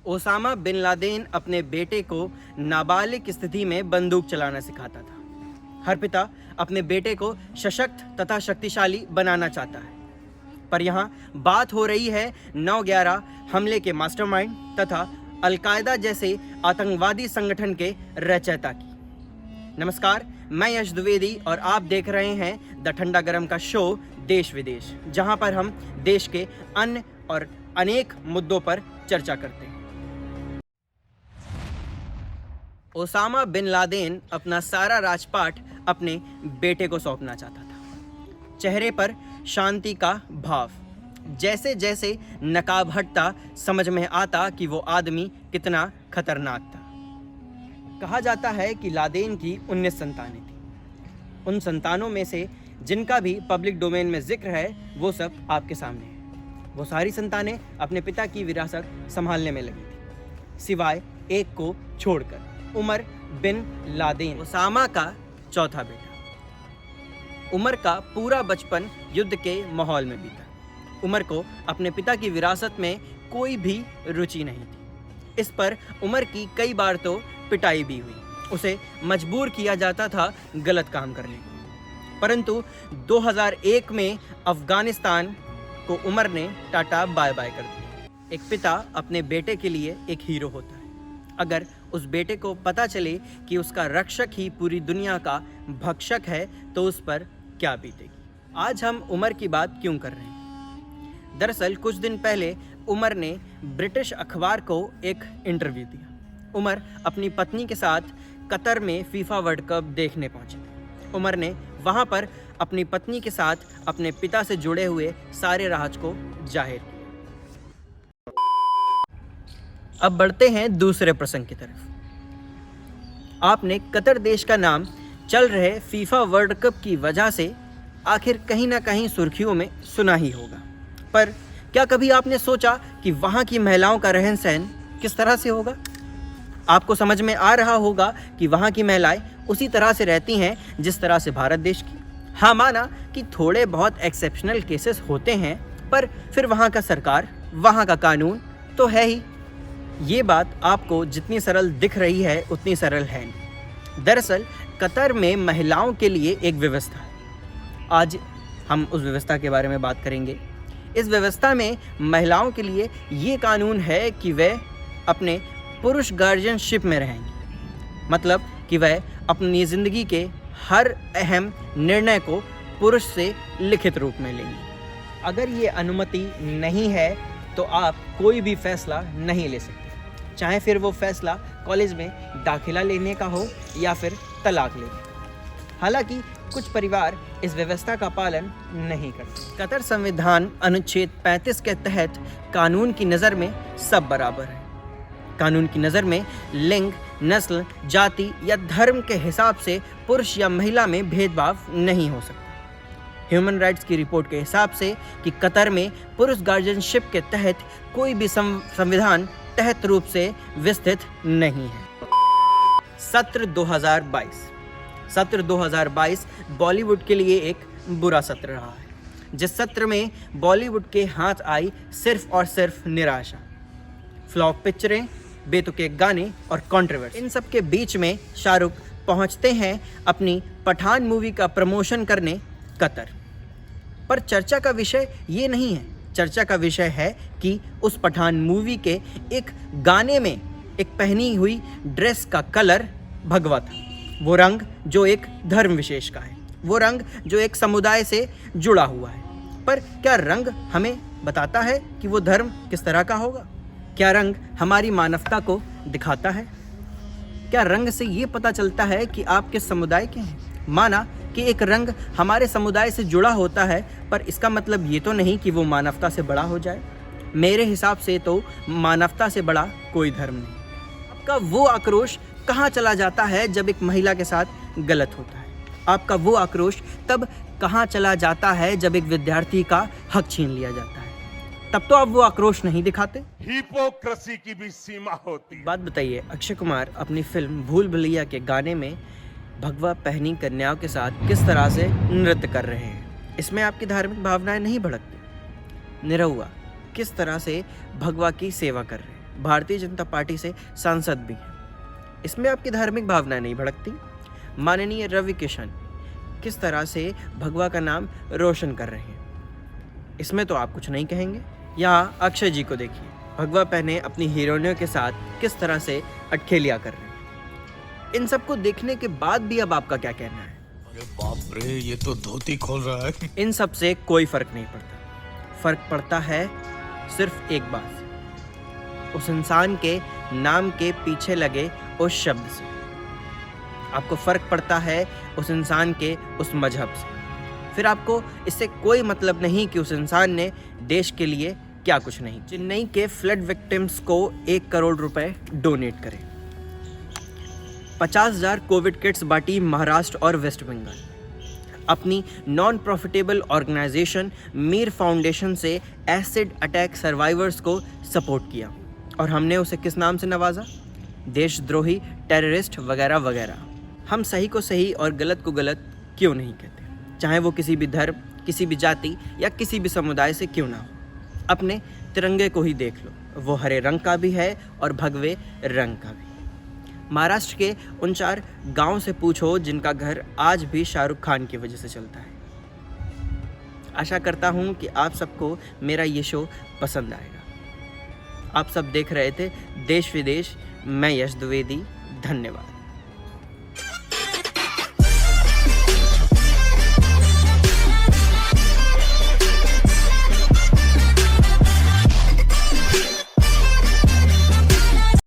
Osama bin Laden अपने बेटे को नाबालिग स्थिति में बंदूक चलाना सिखाता था। हर पिता अपने बेटे को सशक्त तथा शक्तिशाली बनाना चाहता है, पर यहाँ बात हो रही है 9/11 हमले के मास्टरमाइंड तथा अलकायदा जैसे आतंकवादी संगठन के रचयिता की। नमस्कार, मैं यश द्विवेदी और आप देख रहे हैं द ठंडा गरम का शो देश विदेश, जहां पर हम देश के अन्य और अनेक मुद्दों पर चर्चा करते हैं। ओसामा बिन लादेन अपना सारा राजपाट अपने बेटे को सौंपना चाहता था। चेहरे पर शांति का भाव, जैसे जैसे नकाब हटता समझ में आता कि वो आदमी कितना खतरनाक था। कहा जाता है कि लादेन की 19 संतानें थीं। उन संतानों में से जिनका भी पब्लिक डोमेन में जिक्र है वो सब आपके सामने है। वो सारी संतानें अपने पिता की विरासत संभालने में लगी थी, सिवाय एक को छोड़कर, उमर बिन लादेन, ओसामा का चौथा बेटा। उमर का पूरा बचपन युद्ध के माहौल में बीता। उमर को अपने पिता की विरासत में कोई भी रुचि नहीं थी। इस पर उमर की कई बार तो पिटाई भी हुई। उसे मजबूर किया जाता था गलत काम करने को। परंतु 2001 में अफगानिस्तान को उमर ने टाटा बाय बाय कर दिया। एक पिता अपने बेटे के लिए एक हीरो होता है। अगर उस बेटे को पता चले कि उसका रक्षक ही पूरी दुनिया का भक्षक है तो उस पर क्या बीतेगी। आज हम उमर की बात क्यों कर रहे हैं? दरअसल कुछ दिन पहले उमर ने ब्रिटिश अखबार को एक इंटरव्यू दिया। उमर अपनी पत्नी के साथ कतर में फीफा वर्ल्ड कप देखने पहुंचे थे। उमर ने वहां पर अपनी पत्नी के साथ अपने पिता से जुड़े हुए सारे राज को जाहिर किया। अब बढ़ते हैं दूसरे प्रसंग की तरफ। आपने कतर देश का नाम चल रहे फीफा वर्ल्ड कप की वजह से आखिर कहीं ना कहीं सुर्खियों में सुना ही होगा, पर क्या कभी आपने सोचा कि वहां की महिलाओं का रहन सहन किस तरह से होगा? आपको समझ में आ रहा होगा कि वहाँ की महिलाएं उसी तरह से रहती हैं जिस तरह से भारत देश की। हाँ, माना कि थोड़े बहुत एक्सेप्शनल केसेस होते हैं, पर फिर वहाँ का सरकार, वहाँ का कानून तो है ही। ये बात आपको जितनी सरल दिख रही है उतनी सरल है नहीं। दरअसल कतर में महिलाओं के लिए एक व्यवस्था है। आज हम उस व्यवस्था के बारे में बात करेंगे। इस व्यवस्था में महिलाओं के लिए ये कानून है कि वे अपने पुरुष गार्जियनशिप में रहेंगी, मतलब कि वह अपनी ज़िंदगी के हर अहम निर्णय को पुरुष से लिखित रूप में लेंगी। अगर ये अनुमति नहीं है तो आप कोई भी फैसला नहीं ले सकते, चाहे फिर वो फैसला कॉलेज में दाखिला लेने का हो या फिर तलाक लेने। हालांकि कुछ परिवार इस व्यवस्था का पालन नहीं करते। कतर संविधान अनुच्छेद 35 के तहत कानून की नज़र में सब बराबर है। कानून की नज़र में लिंग, नस्ल, जाति या धर्म के हिसाब से पुरुष या महिला में भेदभाव नहीं हो सकता। ह्यूमन राइट्स की रिपोर्ट के हिसाब से कि कतर में पुरुष गार्जियनशिप के तहत कोई भी संविधान तहत रूप से विस्तृत नहीं है। सत्र 2022 बॉलीवुड के लिए एक बुरा सत्र रहा है, जिस सत्र में बॉलीवुड के हाथ आई सिर्फ और सिर्फ निराशा। फ्लॉप पिक्चरें, बेतुके गाने और कंट्रोवर्सी, इन सब के बीच में शाहरुख पहुंचते हैं अपनी पठान मूवी का प्रमोशन करने कतर। पर चर्चा का विषय ये नहीं है। चर्चा का विषय है कि उस पठान मूवी के एक गाने में एक पहनी हुई ड्रेस का कलर भगवा था। वो रंग जो एक धर्म विशेष का है, वो रंग जो एक समुदाय से जुड़ा हुआ है। पर क्या रंग हमें बताता है कि वो धर्म किस तरह का होगा? क्या रंग हमारी मानवता को दिखाता है? क्या रंग से ये पता चलता है कि आप किस समुदाय के हैं? माना कि एक रंग हमारे समुदाय से जुड़ा होता है, पर इसका मतलब ये तो नहीं कि वो मानवता से बड़ा हो जाए। मेरे हिसाब से तो मानवता से बड़ा कोई धर्म नहीं। आपका वो आक्रोश कहाँ चला जाता है जब एक महिला के साथ गलत होता है? आपका वो आक्रोश तब कहाँ चला जाता है जब एक विद्यार्थी का हक छीन लिया जाता है? तब तो आप वो आक्रोश नहीं दिखाते। हिपोक्रेसी की भी सीमा होती है। बात बताइए, अक्षय कुमार अपनी फिल्म भूल भुलैया के गाने में भगवा पहनी कन्याओं के साथ किस तरह से नृत्य कर रहे हैं? इसमें आपकी धार्मिक भावनाएं नहीं भड़कती? निरहुआ किस तरह से भगवा की सेवा कर रहे हैं? भारतीय जनता पार्टी से सांसद भी हैं। इसमें आपकी धार्मिक भावना नहीं भड़कती? माननीय रवि किशन किस तरह से भगवा का नाम रोशन कर रहे हैं, इसमें तो आप कुछ नहीं कहेंगे। यहाँ अक्षय जी को देखिए, भगवा पहने अपनी हीरोइनों के साथ किस तरह से अटखेलियां कर रहे हैं। इन सबको देखने के बाद भी अब आपका क्या कहना है? अरे बाप रे, ये तो धोती खोल रहा है। इन सब से कोई फर्क नहीं पड़ता। फर्क पड़ता है सिर्फ एक बात से, उस इंसान के नाम के पीछे लगे उस शब्द से। आपको फर्क पड़ता है उस इंसान के उस मजहब से। फिर आपको इससे कोई मतलब नहीं कि उस इंसान ने देश के लिए क्या कुछ नहीं। चेन्नई के फ्लड विक्टिम्स को 1 करोड़ रुपए डोनेट करें। 50,000 कोविड किट्स बांटी महाराष्ट्र और वेस्ट बंगाल। अपनी non profitable organisation Mir foundation से एसिड अटैक सर्वाइवर्स को सपोर्ट किया, और हमने उसे किस नाम से नवाजा? देशद्रोही, टेररिस्ट वगैरह वगैरह। हम सही को सही और गलत को गलत क्यों नहीं कहते, चाहे वो किसी भी धर्म, किसी भी जाति या किसी भी समुदाय से क्यों ना हो। अपने तिरंगे को ही देख लो, वो हरे रंग का भी है और भगवे रंग का भी। महाराष्ट्र के उन 4 गांव से पूछो जिनका घर आज भी शाहरुख खान की वजह से चलता है। आशा करता हूं कि आप सबको मेरा ये शो पसंद आएगा। आप सब देख रहे थे देश विदेश, मैं यश द्विवेदी। धन्यवाद।